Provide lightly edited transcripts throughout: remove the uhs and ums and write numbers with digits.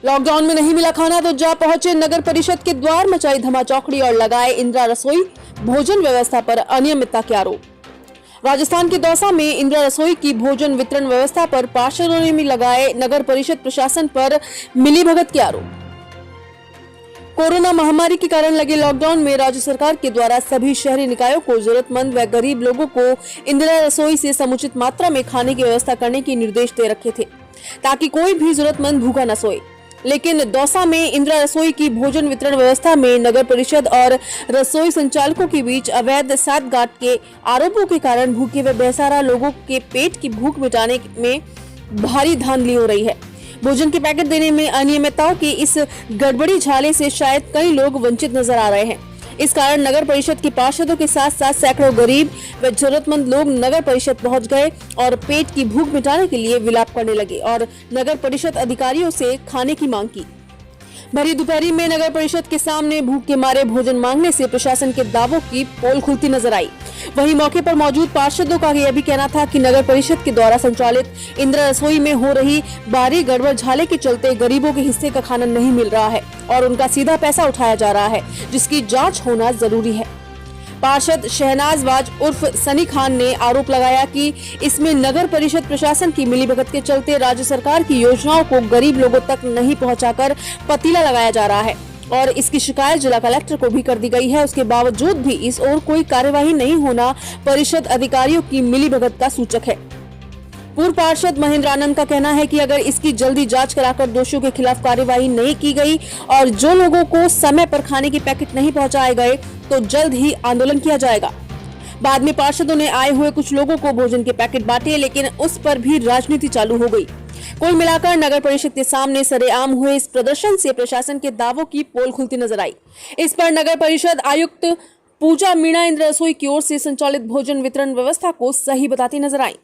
Lockdown में नहीं मिला खाना तो जा पहुंचे नगर परिषद के द्वार, मचाई धमाचौकड़ी और लगाए इंदिरा रसोई भोजन व्यवस्था पर अनियमितता के आरोप। राजस्थान के दौसा में इंदिरा रसोई की भोजन वितरण व्यवस्था पर पार्षदों ने लगाए नगर परिषद प्रशासन पर मिलीभगत के आरोप। कोरोना महामारी के कारण लगे लॉकडाउन में राज्य सरकार के द्वारा सभी शहरी निकायों को जरूरतमंद व गरीब लोगों को इंदिरा रसोई से समुचित मात्रा में खाने की व्यवस्था करने के निर्देश दे रखे थे ताकि कोई भी जरूरतमंद भूखा न सोए। लेकिन दौसा में इंदिरा रसोई की भोजन वितरण व्यवस्था में नगर परिषद और रसोई संचालकों के बीच अवैध साठगांठ के आरोपों के कारण भूखे व बेसहारा लोगों के पेट की भूख मिटाने में भारी धांधली हो रही है। भोजन के पैकेट देने में अनियमितताओं की इस गड़बड़ी झाले से शायद कई लोग वंचित नजर आ रहे हैं। इस कारण नगर परिषद के पार्षदों के साथ साथ सैकड़ों गरीब व जरूरतमंद लोग नगर परिषद पहुंच गए और पेट की भूख मिटाने के लिए विलाप करने लगे और नगर परिषद अधिकारियों से खाने की मांग की। भरी दोपहरी में नगर परिषद के सामने भूख के मारे भोजन मांगने से प्रशासन के दावों की पोल खुलती नजर आई। वहीं मौके पर मौजूद पार्षदों का यह भी कहना था कि नगर परिषद के द्वारा संचालित इंदिरा रसोई में हो रही भारी गड़बड़ झाले के चलते गरीबों के हिस्से का खाना नहीं मिल रहा है और उनका सीधा पैसा उठाया जा रहा है, जिसकी जांच होना जरूरी है। पार्षद शहनाज वाज उर्फ सनी खान ने आरोप लगाया कि इसमें नगर परिषद प्रशासन की मिलीभगत के चलते राज्य सरकार की योजनाओं को गरीब लोगों तक नहीं पहुंचाकर पतीला लगाया जा रहा है और इसकी शिकायत जिला कलेक्टर को भी कर दी गई है। उसके बावजूद भी इस ओर कोई कार्यवाही नहीं होना परिषद अधिकारियों की मिलीभगत का सूचक है। पूर्व पार्षद महेंद्र आनंद का कहना है कि अगर इसकी जल्दी जांच कराकर दोषियों के खिलाफ कार्यवाही नहीं की गई और जो लोगों को समय पर खाने के पैकेट नहीं पहुंचाए गए तो जल्द ही आंदोलन किया जाएगा। बाद में पार्षदों ने आए हुए कुछ लोगों को भोजन के पैकेट बांटे, लेकिन उस पर भी राजनीति चालू हो गई। कुल मिलाकर नगर परिषद के सामने सरेआम हुए इस प्रदर्शन से प्रशासन के दावों की पोल खुलती नजर आई। इस पर नगर परिषद आयुक्त पूजा मीणा इंदिरा रसोई की ओर से संचालित भोजन वितरण व्यवस्था को सही बताती नजर आई।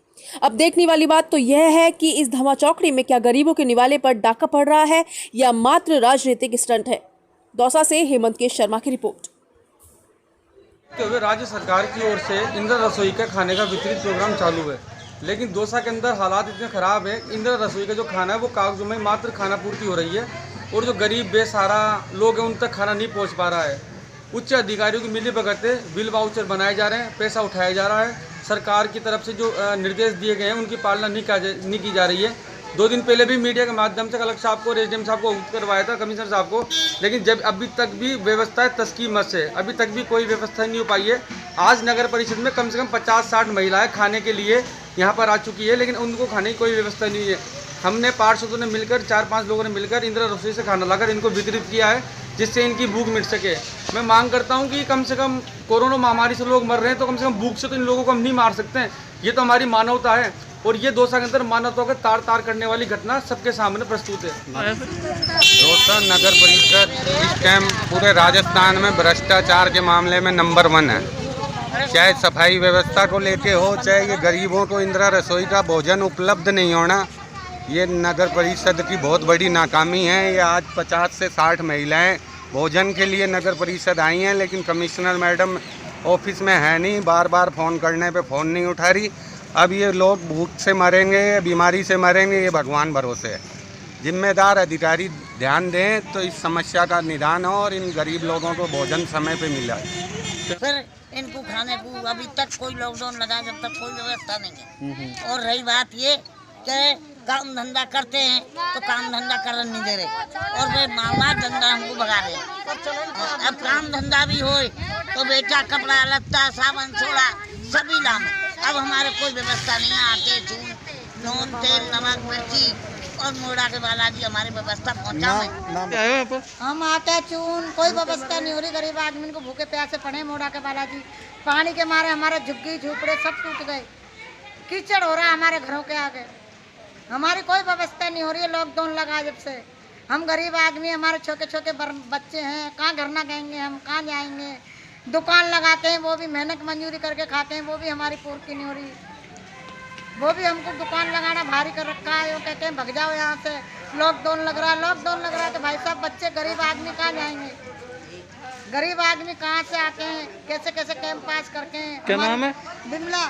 अब देखने वाली बात तो यह है कि इस धमाचौकड़ी में क्या गरीबों के निवाले पर डाका पड़ रहा है या मात्र राजनीतिक स्टंट है। दौसा से हेमंत के शर्मा की रिपोर्ट। राज्य सरकार की ओर से इंदिरा रसोई का खाने का वितरित प्रोग्राम चालू है, लेकिन दौसा के अंदर हालात इतने खराब है। इंदिरा रसोई का जो खाना है वो कागजों में मात्र खाना पूर्ति हो रही है और जो गरीब बेसहारा लोग हैं उन तक खाना नहीं पहुंच पा रहा है। उच्च अधिकारियों की मिलीभगत से बिल वाउचर बनाए जा रहे हैं, पैसा उठाया जा रहा है। सरकार की तरफ से जो निर्देश दिए गए हैं उनकी पालना नहीं की जा रही है। 2 दिन पहले भी मीडिया के माध्यम से कलेक्टर साहब को, रेजिडेंट साहब को अवगत करवाया था, कमिश्नर साहब को, लेकिन जब अभी तक भी व्यवस्था तस्कीमत से अभी तक भी कोई व्यवस्था नहीं हो पाई है। आज नगर परिषद में कम से कम 50-60 महिलाएं खाने के लिए यहाँ पर आ चुकी है, लेकिन उनको खाने की कोई व्यवस्था नहीं है। हमने पार्षदों ने मिलकर 4-5 लोगों ने मिलकर इंदिरा रसोई से खाना लाकर इनको वितरित किया है, जिससे इनकी भूख मिट सके। मैं मांग करता हूं कि कम से कम कोरोना महामारी से लोग मर रहे हैं तो कम से कम भूख से तो इन लोगों को हम नहीं मार सकते हैं। ये तो हमारी मानवता है और ये दौसा के अंदर मानवता को तार करने वाली घटना सबके सामने प्रस्तुत है। दौसा नगर परिषद इस टाइम पूरे राजस्थान में भ्रष्टाचार के मामले में नंबर 1 है। चाहे सफाई व्यवस्था को लेके हो, चाहे ये गरीबों को इंदिरा रसोई का भोजन उपलब्ध नहीं होना, ये नगर परिषद की बहुत बड़ी नाकामी है। ये आज 50 से 60 महिलाएं भोजन के लिए नगर परिषद आई हैं, लेकिन कमिश्नर मैडम ऑफिस में है नहीं, बार बार फ़ोन करने पे फ़ोन नहीं उठा रही। अब ये लोग भूख से मरेंगे, बीमारी से मरेंगे, ये भगवान भरोसे है। जिम्मेदार अधिकारी ध्यान दें तो इस समस्या का निदान हो और इन गरीब लोगों को भोजन समय पे मिला। फिर इनको खाने को अभी तक कोई लॉकडाउन लगा, जब तक कोई व्यवस्था नहीं है। और रही बात ये कि काम धंधा करते हैं तो काम धंधा करने नहीं दे रहे और वे मामा धंधा हमको भगा रहे हैं। अब काम धंधा भी हो तो बेटा कपड़ा लत्ता साबुन सोडा सभी लाम है। अब हमारे कोई व्यवस्था नहीं है। आटे चून नून तेल नमक मिर्ची और मोड़ा के बालाजी हमारी व्यवस्था पहुँचा। हम आटा चून कोई व्यवस्था नहीं हो रही। गरीब आदमी को भूखे प्यासे पड़े। मोड़ा के बालाजी पानी के मारे हमारे झुग्गी झूपड़े सब टूट गए। कीचड़ हो रहा है हमारे घरों के आगे। हमारी कोई व्यवस्था नहीं हो रही है। लॉकडाउन लगा जब से हम गरीब आदमी, हमारे छोटे छोटे बच्चे हैं, कहाँ घर ना गएंगे, हम कहाँ जाएंगे। दुकान लगाते हैं वो भी मेहनत मंजूरी करके खाते हैं, वो भी हमारी पूर्ति नहीं हो रही। वो भी हमको दुकान लगाना भारी कर रखा है। वो कहते हैं भग जाओ यहाँ से, लॉकडाउन लग रहा है। तो भाई साहब बच्चे गरीब आदमी कहाँ जाएंगे। गरीब आदमी कहाँ से आते हैं, कैसे कैसे कैंप पास करके। क्या नाम है? बिमला।